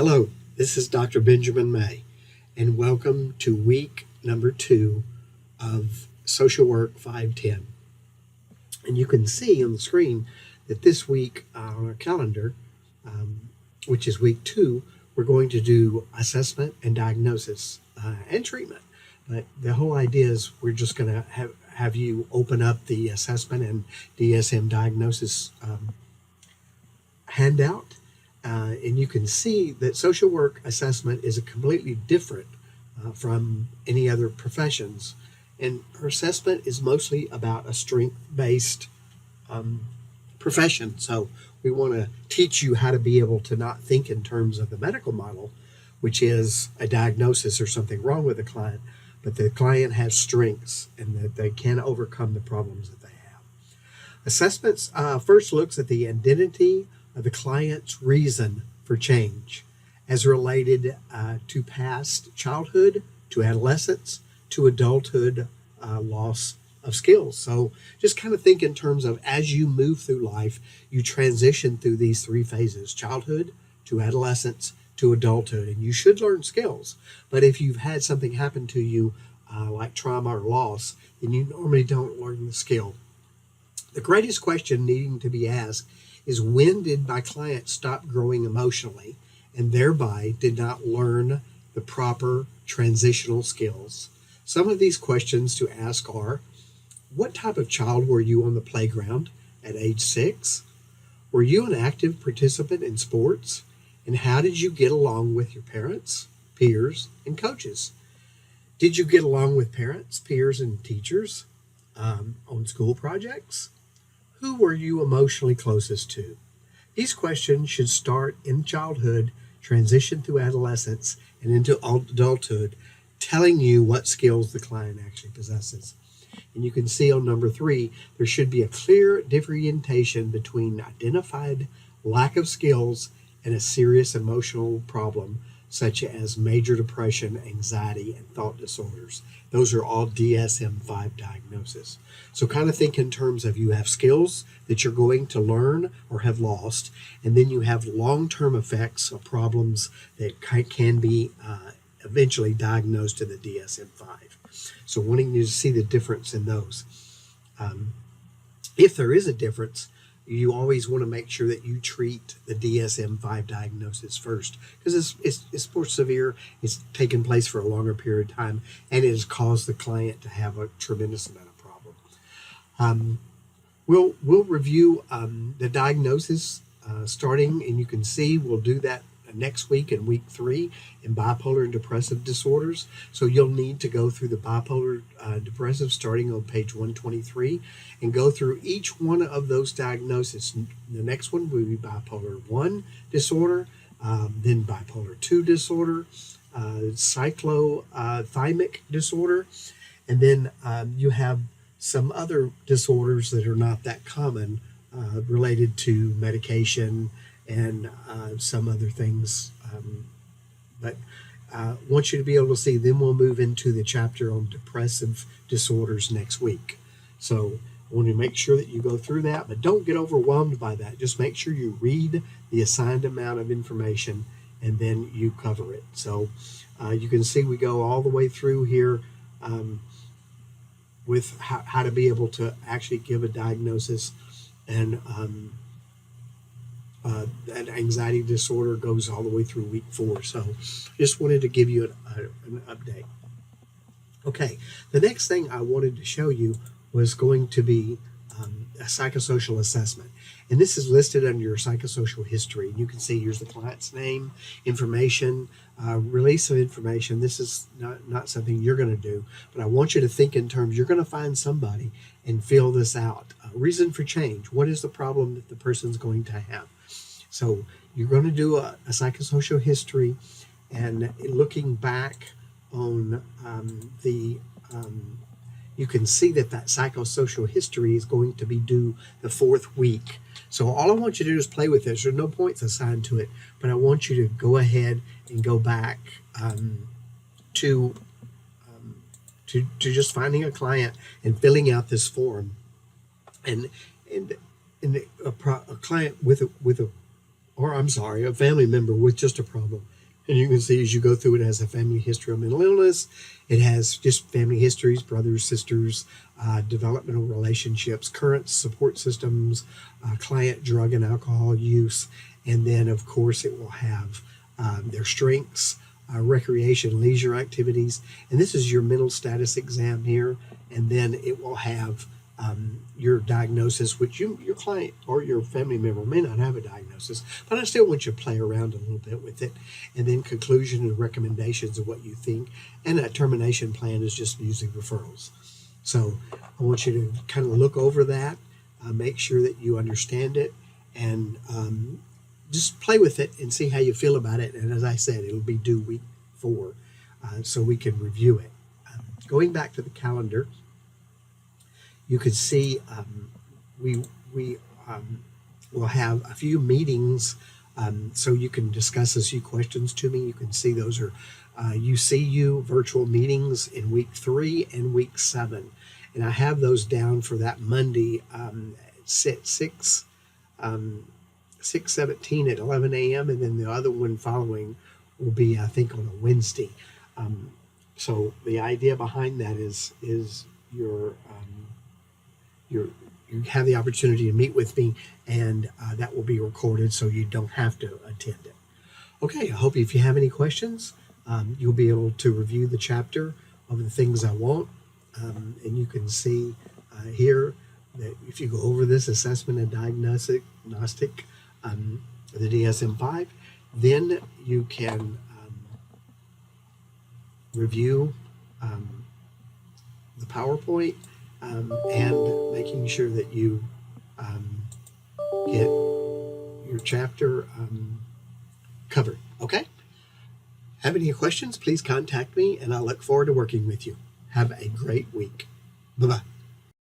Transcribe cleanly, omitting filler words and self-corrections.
Hello, this is Dr. Benjamin May, and welcome to week number 2 of Social Work 510. And you can see on the screen that this week on our calendar, which is week 2, we're going to do assessment and diagnosis and treatment. But the whole idea is we're just going to have you open up the assessment and DSM diagnosis handout. And you can see that social work assessment is a completely different from any other professions. And our assessment is mostly about a strength-based profession. So we want to teach you how to be able to not think in terms of the medical model, which is a diagnosis or something wrong with the client, but the client has strengths and that they can overcome the problems that they have. Assessments first looks at the identity of the client's reason for change as related to past childhood, to adolescence, to adulthood loss of skills. So just kind of think in terms of as you move through life, you transition through these 3 phases: childhood to adolescence to adulthood, and you should learn skills. But if you've had something happen to you like trauma or loss, then you normally don't learn the skill. The greatest question needing to be asked is, when did my client stop growing emotionally and thereby did not learn the proper transitional skills? Some of these questions to ask are: what type of child were you on the playground at age 6? Were you an active participant in sports? And how did you get along with your parents, peers, and coaches? Did you get along with parents, peers, and teachers on school projects? Who were you emotionally closest to? These questions should start in childhood, transition through adolescence, and into adulthood, telling you what skills the client actually possesses. And you can see on number 3, there should be a clear differentiation between identified lack of skills and a serious emotional problem, such as major depression, anxiety, and thought disorders. Those are all DSM-5 diagnoses. So kind of think in terms of you have skills that you're going to learn or have lost, and then you have long-term effects of problems that can be eventually diagnosed in the DSM-5. So wanting you to see the difference in those. If there is a difference, you always want to make sure that you treat the DSM-5 diagnosis first, because it's more severe, it's taken place for a longer period of time, and it has caused the client to have a tremendous amount of problem. We'll review the diagnosis starting, and you can see we'll do that next week in week 3 in bipolar and depressive disorders. So you'll need to go through the bipolar depressive starting on page 123 and go through each one of those diagnoses. The next one will be bipolar 1 disorder, then bipolar 2 disorder, cyclothymic disorder, and then you have some other disorders that are not that common related to medication and some other things. But I want you to be able to see, then we'll move into the chapter on depressive disorders next week. So I want to make sure that you go through that, but don't get overwhelmed by that. Just make sure you read the assigned amount of information and then you cover it. So you can see we go all the way through here with how to be able to actually give a diagnosis, and that anxiety disorder goes all the way through week 4. So just wanted to give you an update. Okay, the next thing I wanted to show you was going to be a psychosocial assessment. And this is listed under your psychosocial history. You can see here's the client's name, information, release of information. This is not something you're going to do, but I want you to think in terms, you're going to find somebody and fill this out. Reason for change. What is the problem that the person's going to have? So you're going to do a psychosocial history, and looking back on you can see that psychosocial history is going to be due the 4th week. So all I want you to do is play with this. There's no points assigned to it, but I want you to go ahead and go back to just finding a client and filling out this form, and a client with a or I'm sorry, a family member with just a problem. And you can see as you go through it, has a family history of mental illness. It has just family histories, brothers, sisters, developmental relationships, current support systems, client drug and alcohol use. And then, of course, it will have their strengths, recreation, leisure activities. And this is your mental status exam here. And then it will have your diagnosis, which your client or your family member may not have a diagnosis, but I still want you to play around a little bit with it. And then conclusion and recommendations of what you think. And that termination plan is just using referrals. So I want you to kind of look over that, make sure that you understand it, and just play with it and see how you feel about it. And as I said, it'll be due week 4, so we can review it. Going back to the calendar, you can see we will have a few meetings, so you can discuss a few questions to me. You can see those are UCU virtual meetings in week 3 and week 7. And I have those down for that Monday, 6/17 at 11 a.m. And then the other one following will be, I think, on a Wednesday. So the idea behind that is you have the opportunity to meet with me, and that will be recorded so you don't have to attend it. Okay, I hope if you have any questions, you'll be able to review the chapter of the things I want. And you can see here that if you go over this assessment and diagnostic, the DSM-5, then you can review the PowerPoint and making sure that you get your chapter covered. Okay? Have any questions, please contact me, and I look forward to working with you. Have a great week. Bye-bye.